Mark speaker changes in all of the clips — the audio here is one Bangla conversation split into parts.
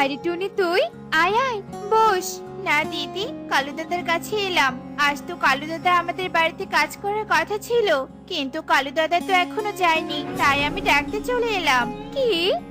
Speaker 1: আরে টুনি তুই আয় আয় বস। না দিদি, কালু দাদার কাছে এলাম। আজ তো কালু দাদা আমাদের বাড়িতে কাজ করার কথা ছিল, কিন্তু কালু দাদা তো এখনো যায়নি, তাই আমি ডাকতে চলে এলাম। কি,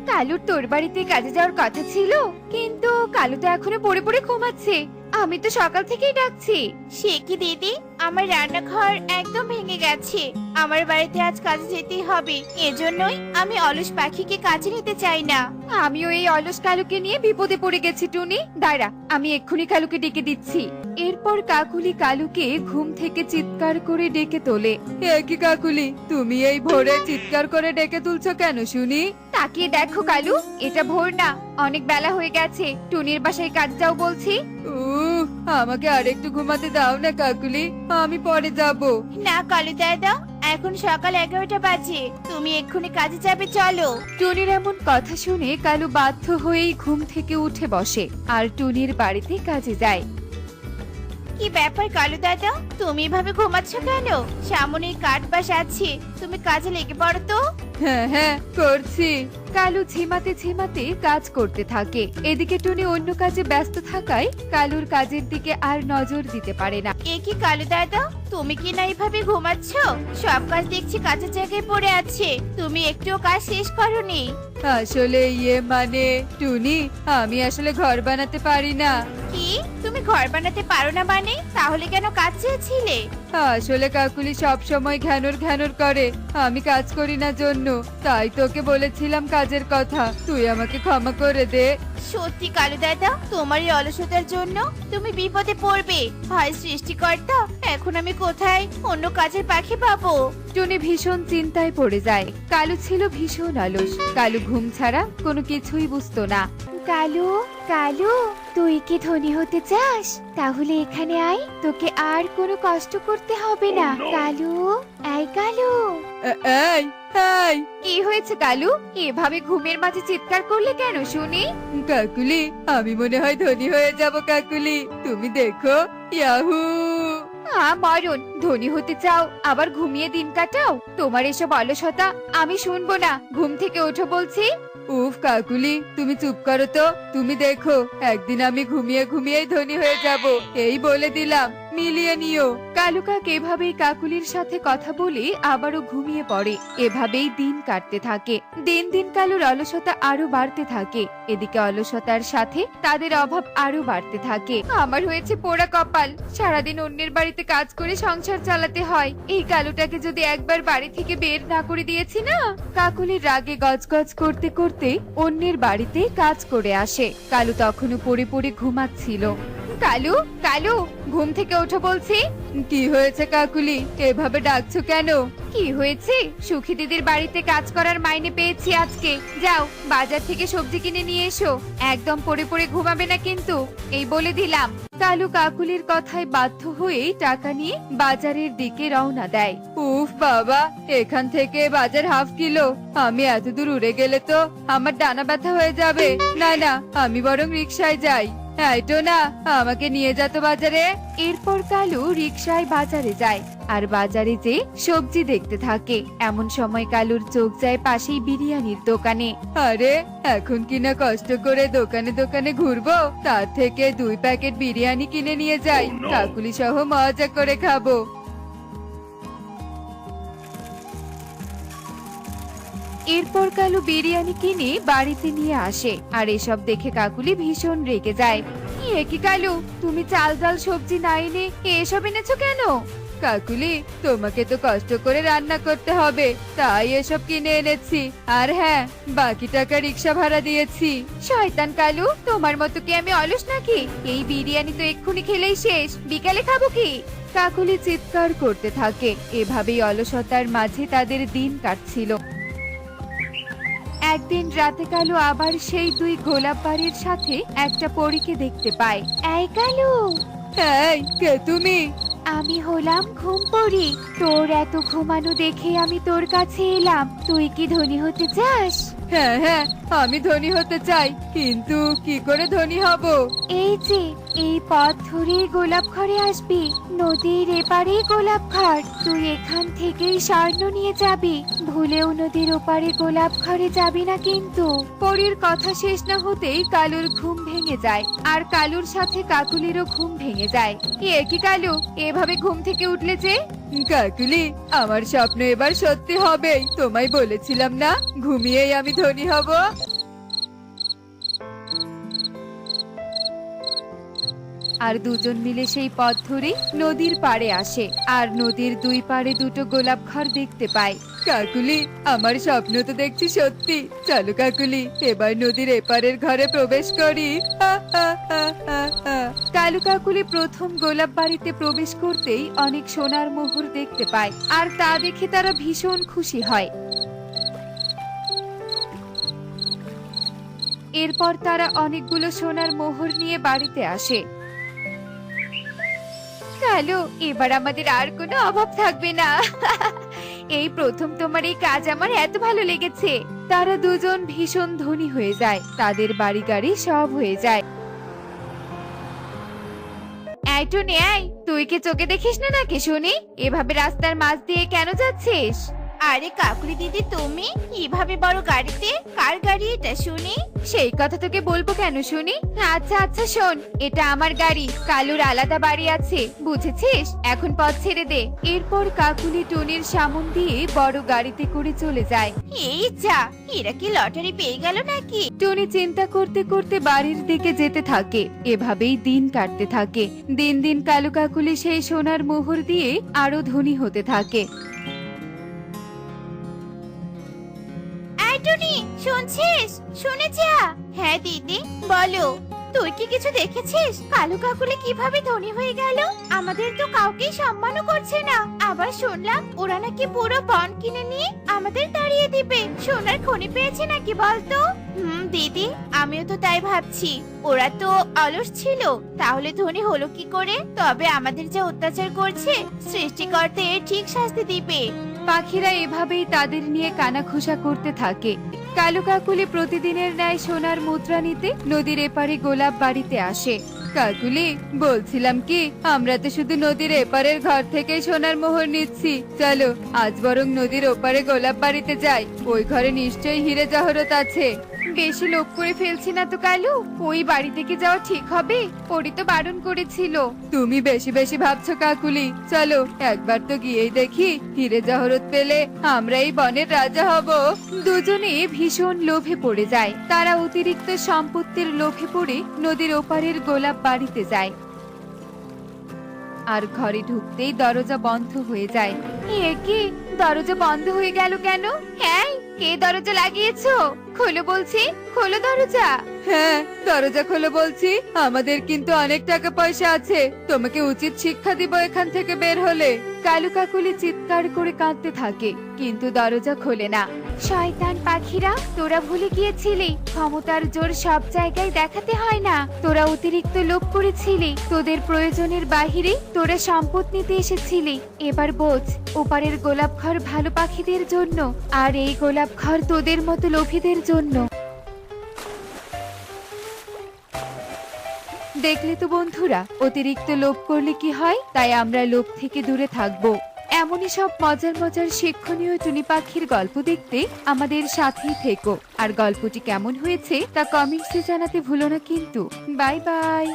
Speaker 1: কালুর তোর বাড়িতে কাজে যাওয়ার কথা ছিল, কিন্তু কালু তো এখনো পড়ে পড়ে ঘুমাচ্ছে। আমি তো সকাল থেকেই ডাকছি। সে কি দিদি, আমার রান্নাঘর একদম ভেঙে গেছে। আমার বাড়িতে আজ কাজে যেতেই হবে, এজন্যই আমি অলস পাখিকে কাজে নিতে চাই না। আমিও এই অলস কালুকে নিয়ে বিপদে পড়ে গেছি টুনি। দাঁড়া, আমি এক্ষুনি কালুকে ডেকে দিচ্ছি। এরপর কাকুলি কালুকে ঘুম থেকে চিৎকার করে ডেকে তোলে। কি কাকুলি, তুমি এই ভোরে চিৎকার করে ডেকে তুলছো কেন শুনি? তাকিয়ে দেখো কালু, এটা ভোর না, অনেক বেলা হয়ে গেছে। টুনির বাসায় কাজ যাও বলছি। আমাকে আরেকটু ঘুমাতে দাও না কাকুলি, আমি পরে যাব। না কালু দাদা, এখন সকাল 11টা বাজে, তুমি এক্ষুনি কাজে যাবে, চলো। টুনির এমন কথা শুনে কালু বাধ্য হয়েই ঘুম থেকে উঠে বসে আর টুনির বাড়িতে কাজে যায়। কি ব্যাপার কালু দাদা, তুমি এভাবে ঘুমাচ্ছ কেন? সামনে কাঠ বাস আছে, তুমি কাজে লেগে পড়ো তো। হ্যাঁ হ্যাঁ করছি। কালু ঝিমাতে ঝিমাতে কাজ করতে থাকে। এদিকে টুনি অন্য কাজে ব্যস্ত থাকায় কালুর কাজের দিকে আর নজর দিতে পারে না। এ কি কালু দাদা, তুমি কি না এইভাবে ঘুমাচ্ছ? সব কাজ দেখছি কাজের জায়গায় পড়ে আছে, তুমি একটুও কাজ শেষ করোনি। আসলে মানে টুনি, আমি আসলে ঘর বানাতে পারি না। কি, তুমি ঘর বানাতে পারো না মানে? তাহলে কেন কাজ চেয়েছিলে? আসলে কাকুলি সব সময় ঘ্যানর ঘ্যানর করে, আমি কাজ করি না জন্য, তাই তোকে বলেছিলাম কাজের কথা, তুই আমাকে ক্ষমা করে দে। সত্যি কালু দাদা, তোমার এই অলসতার জন্য তুমি বিপদে পড়বে। হায় সৃষ্টিকর্তা, এখন আমি কোথায় অন্য কাজের পাখি পাবো? টুনি ভীষণ চিন্তায় পড়ে যায়। কালু ছিল ভীষণ অলস, কালু ঘুম ছাড়া কোনো কিছুই বুঝতো না। কালু, কালু, তুই কি ধনী হতে চাস? তাহলে এখানে আয়, তোকে আর কোনো কষ্ট করতে হবে না। কালু, এই কালু। এই এই, কি হয়েছে কালু, এভাবে ঘুমের মাঝে চিৎকার করলে কেন শুনি? কাকুলি, আমি মনে হয় ধনী হয়ে যাব কাকুলি, তুমি দেখো। ইয়াহু! মরণ, ধনী হতে চাও আবার ঘুমিয়ে দিন কাটাও? তোমার এসব অলসতা আমি শুনবো না, ঘুম থেকে ওঠো বলছি। উফ কাকুলি, তুমি চুপ করো তো, তুমি দেখো একদিন আমি ঘুমিয়ে ঘুমিয়েই ধনী হয়ে যাব, এই বলে দিলাম, মিলিয়ে নিও। কালু কাক এভাবেই কাকুলির সাথে কথা বলে আবারও ঘুমিয়ে পড়ে। এভাবেই দিন কাটতে থাকে। দিন দিন কালুর অলসতা আরো বাড়তে থাকে। এদিকে অলসতার সাথে তাদের অভাব আরো বাড়তে থাকে। আমার হয়েছে পোড়া কপাল, সারাদিন অন্যের বাড়িতে কাজ করে সংসার চালাতে হয়। এই কালুটাকে যদি একবার বাড়ি থেকে বের না করে দিয়েছি না। কাকুলির রাগে গজগজ করতে করতে অন্যের বাড়িতে কাজ করে আসে। কালু তখনও পড়ে পড়ে ঘুমাচ্ছিল। কালু, কালু, ঘুম থেকে ওঠো বলছি। কি হয়েছে কাকুলি, এভাবে ডাকছো কেন? কি হয়েছে, সুখী দিদির বাড়িতে কাজ করার মাইনে পেয়েছি আজকে, যাও বাজার থেকে সবজি কিনে নিয়ে এসো। একদম পড়ে পড়ে ঘুমাবে না কিন্তু, এই বলে দিলাম। কালু কাকুলির কথায় বাধ্য হয়ে টাকা নিয়ে বাজারের দিকে রওনা দেয়। উফ বাবা, এখান থেকে বাজার হাফ কিলো, আমি এত দূর উড়ে গেলে তো আমার ডানা ব্যথা হয়ে যাবে। না না, আমি বরং রিকশায় যাই। এইটো না, আমাকে নিয়ে যা তো বাজারে। এরপর কালু রিকশায় বাজারে যায় আর বাজারে যে সবজি দেখতে থাকে। এমন সময় কালুর চোখ যায় পাশেই বিরিয়ানির দোকানে। আরে, এখন কিনা কষ্ট করে দোকানে দোকানে ঘুরবো, তার থেকে 2 প্যাকেট বিরিয়ানি কিনে নিয়ে যাই, কাকুলি সহ মজা করে খাবো। এরপর কালু বিরিয়ানি কিনে বাড়িতে নিয়ে আসে আর এসব দেখে কাকুলি ভীষণ রেগে যায়। এ কি কালু, তুমি চাল ডাল সবজি না এনে এসব এনেছো কেন? কাকুলি, তোমাকে তো কষ্ট করে রান্না করতে হবে, তাই এসব কিনে এনেছি। আর হ্যাঁ, বাকি টাকা রিক্সা ভাড়া দিয়েছি। শয়তান কালু, তোমার মতো কি আমি অলস নাকি? এই বিরিয়ানি তো এক্ষুনি খেলেই শেষ, বিকালে খাবো কি? কাকুলি চিৎকার করতে থাকে। এভাবেই অলসতার মাঝে তাদের দিন কাটছিল। একদিন রাতে কালু আবার সেই 2 গোলাপ বাড়ির সাথে একটা পরীকে দেখতে পায়। এই কালু। এই, কে তুমি? আমি হলাম ঘুম পড়ি, তোর এত ঘুমানো দেখে আমি তোর কাছে এলাম। তুই কি ধনী হতে চাস? হ্যাঁ হ্যাঁ, আমি ধনী হতে চাই, কিন্তু কি করে ধনী হব? এই যে এই পথ ধরে গোলাপ ঘরে আসবি, নদীর এপারে গোলাপ ঘর, তুই এখান থেকেই স্বর্ণ নিয়ে যাবি, ভুলেও নদীর ওপারে গোলাপ ঘরে যাবি না কিন্তু। পরীর কথা শেষ না হতেই কালুর ঘুম ভেঙে যায়, আর কালুর সাথে কাকুলিরও ঘুম ভেঙে যায়। এ কি কালু, এভাবে ঘুম থেকে উঠলে যে? কাকুলি, আমার স্বপ্ন এবার সত্যি হবে, তোমায় বলেছিলাম না ঘুমিয়েই আমি ধনী হব। আর দুজন মিলে সেই পথ ধরে নদীর পাড়ে আসে, আর নদীর দুই পাড়ে দুটো গোলাপ ঘর দেখতে পায়। কাকুলি, আমার স্বপ্ন তো দেখছি সত্যি, চলো কাকুলি এবার নদীর এপারের ঘরে প্রবেশ করি। কালু কাকুলি প্রথম গোলাপ বাড়িতে প্রবেশ করতেই অনেক সোনার মোহর দেখতে পায়, আর তা দেখে তারা ভীষণ খুশি হয়। এরপর তারা অনেকগুলো সোনার মোহর নিয়ে বাড়িতে আসে। কালু, এবার আমাদের আর কোনো অভাব থাকবে না। এই প্রথম তোমার এই কাজ আমার এত ভালো লেগেছে। তারা দুজন ভীষণ ধনী হয়ে যায়, তাদের বাড়ি গাড়ি সব হয়ে যায়। এই টুনি, তুই কি চোখে দেখিস না নাকি শুনি? এভাবে রাস্তার মাঝ দিয়ে কেন যাচ্ছিস? আরে কাকুলি দিদি, তুমি এভাবে বড় গাড়িতে? কার গাড়ি এটা শুনি? সেই কথা তোকে বলবো কেন শুনি? আচ্ছা আচ্ছা শোন, এটা আমার গাড়ি, কালুর আলাদা বাড়ি আছে, বুঝেছিস? এখন পথ ছেড়ে দে। এরপর কাকুলি টুনির সামন দিয়ে বড় গাড়িতে করে চলে যায়। এই যা, এরা কি লটারি পেয়ে গেল নাকি? টুনি চিন্তা করতে করতে বাড়ির দিকে যেতে থাকে। এভাবেই দিন কাটতে থাকে। দিন দিন কালু কাকুলি সেই সোনার মোহর দিয়ে আরো ধনী হতে থাকে। টুনি, শুনছিস? শুনে যা। হ্যাঁ দিদি, বলো। তুই কি কিছু দেখেছিস? কালু কাকুলি কিভাবে ধনী হয়ে গেল? আমাদের তো কাউকে সম্মানও করছে না। আবার শুনলাম ওরা নাকি পুরো বন কিনে নিয়ে আমাদের তাড়িয়ে দিবে। সোনার খনি পেয়েছে নাকি বলতো? দিদি, আমিও তো তাই ভাবছি। ওরা তো অলস ছিল, তাহলে ধনী হলো কি করে? তবে আমাদের যে অত্যাচার করছে, সৃষ্টিকর্তা এর ঠিক শাস্তি দিবে। পাখিরা এভাবেই তাদের নিয়ে কানাঘুষা করতে থাকে। কালু কাকুলি প্রতিদিনের ন্যায় সোনার মুদ্রা নিতে নদীর এপারে গোলাপ বাড়িতে আসে। কাকুলি, বলছিলাম কি, আমরা তো শুধু নদীর এপারের ঘর থেকে সোনার মোহর নিচ্ছি, চলো আজ বরং নদীর ওপারে গোলাপ বাড়িতে যাই, ওই ঘরে নিশ্চয়ই হিরে জহরত আছে। বেশি লোভ করে ফেলছি না তো কালু? ওই বাড়ি থেকে যাওয়া ঠিক হবে? ওরই তো বারণ করেছিল। তুমি বেশি বেশি ভাবছো কাকুলি, চলো একবার তো গিয়েই দেখি, হিরে জহরত পেলে আমরা এই বনের রাজা হব। দুজনে ভীষণ লোভে পড়ে যায়। তারা অতিরিক্ত সম্পত্তির লোভে পড়ে নদীর ওপারের গোলাপ বাড়িতে যায়। আর ঘরে ঢুকতেই দরজা বন্ধ হয়ে যায়। এ কি, দরজা বন্ধ হয়ে গেল কেন? হ্যাঁ, কে দরজা লাগিয়েছো? খোলো বলছি, খোলো দরজা। হ্যাঁ, দরজা খোলো বলছি। আমাদের কিন্তু অনেক টাকা পয়সা আছে, তোমাকে উচিত শিক্ষা দিব এখান থেকে বের হলে। কালু কাকুলি চিৎকার করে কাঁদতে থাকে, কিন্তু দরজা খোলে না। শয়তান পাখিরা, তোরা ভুলে গিয়েছিলি ক্ষমতার জোর সব জায়গায় দেখাতে হয় না। তোরা অতিরিক্ত লোভ করেছিলি, তোদের প্রয়োজনের বাহিরে তোরা সম্পদ নিতে এসেছিলি। এবার বোঝ, ওপারের গোলাপ ঘর ভালো পাখিদের জন্য, আর এই গোলাপ ঘর তোদের মতো লোভীদের জন্য। দেখলে তো বন্ধুরা, অতিরিক্ত লোভ করলে কি হয়? তাই আমরা লোভ থেকে দূরে থাকবো। এমনই সব মজার মজার শিক্ষণীয় টুনি পাখির গল্প দেখতে আমাদের সাথেই থেকো। আর গল্পটি কেমন হয়েছে তা কমেন্টসে জানাতে ভুলো না কিন্তু। Bye bye.